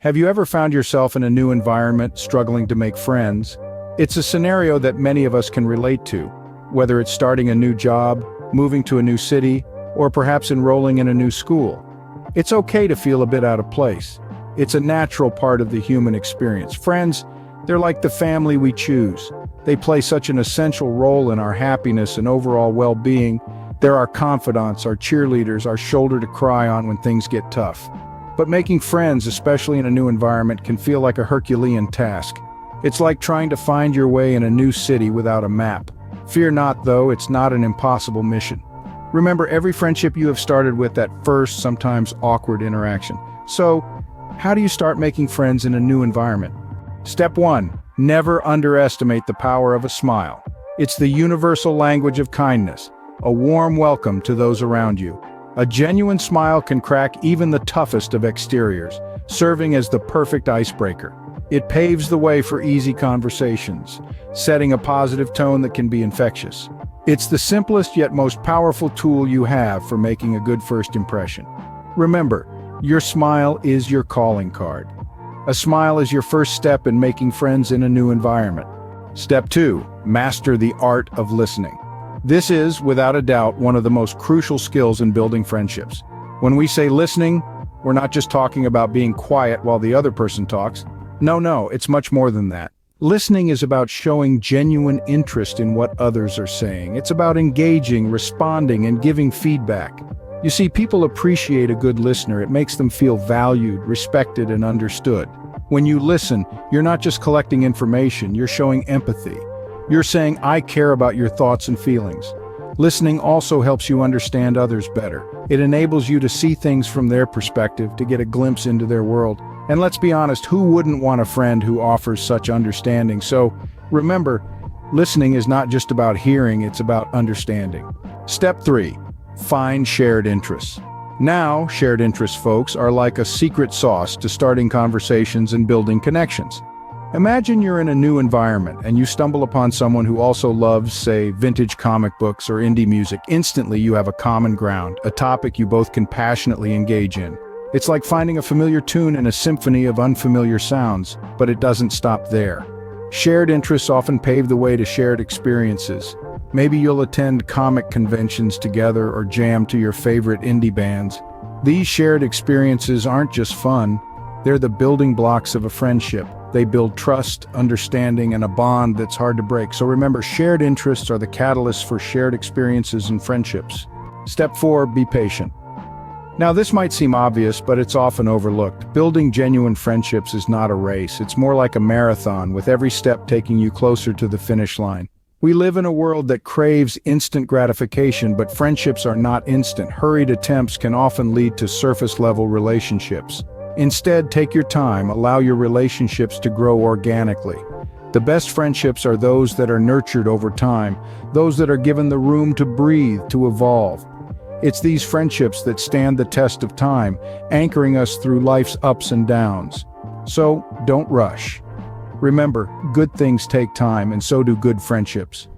Have you ever found yourself in a new environment, struggling to make friends? It's a scenario that many of us can relate to, whether it's starting a new job, moving to a new city, or perhaps enrolling in a new school. It's okay to feel a bit out of place. It's a natural part of the human experience. Friends, they're like the family we choose. They play such an essential role in our happiness and overall well-being. They're our confidants, our cheerleaders, our shoulder to cry on when things get tough. But making friends, especially in a new environment, can feel like a Herculean task. It's like trying to find your way in a new city without a map. Fear not, though, it's not an impossible mission. Remember, every friendship you have started with that first, sometimes awkward interaction. So, how do you start making friends in a new environment? Step 1. Never underestimate the power of a smile. It's the universal language of kindness, a warm welcome to those around you. A genuine smile can crack even the toughest of exteriors, serving as the perfect icebreaker. It paves the way for easy conversations, setting a positive tone that can be infectious. It's the simplest yet most powerful tool you have for making a good first impression. Remember, your smile is your calling card. A smile is your first step in making friends in a new environment. Step 2. Master the art of listening. This is, without a doubt, one of the most crucial skills in building friendships. When we say listening, we're not just talking about being quiet while the other person talks. No, it's much more than that. Listening is about showing genuine interest in what others are saying. It's about engaging, responding, and giving feedback. You see, people appreciate a good listener. It makes them feel valued, respected, and understood. When you listen, you're not just collecting information, you're showing empathy. You're saying, I care about your thoughts and feelings. Listening also helps you understand others better. It enables you to see things from their perspective, to get a glimpse into their world. And let's be honest, who wouldn't want a friend who offers such understanding? So, remember, listening is not just about hearing, it's about understanding. Step 3. Find shared interests. Now, shared interests, folks, are like a secret sauce to starting conversations and building connections. Imagine you're in a new environment and you stumble upon someone who also loves, say, vintage comic books or indie music. Instantly, you have a common ground, a topic you both can passionately engage in. It's like finding a familiar tune in a symphony of unfamiliar sounds, but it doesn't stop there. Shared interests often pave the way to shared experiences. Maybe you'll attend comic conventions together or jam to your favorite indie bands. These shared experiences aren't just fun, they're the building blocks of a friendship. They build trust, understanding, and a bond that's hard to break. So remember, shared interests are the catalysts for shared experiences and friendships. Step 4. Be patient. Now, this might seem obvious, but it's often overlooked. Building genuine friendships is not a race. It's more like a marathon, with every step taking you closer to the finish line. We live in a world that craves instant gratification, but friendships are not instant. Hurried attempts can often lead to surface-level relationships. Instead, take your time, allow your relationships to grow organically. The best friendships are those that are nurtured over time, those that are given the room to breathe, to evolve. It's these friendships that stand the test of time, anchoring us through life's ups and downs. So, don't rush. Remember, good things take time, and so do good friendships.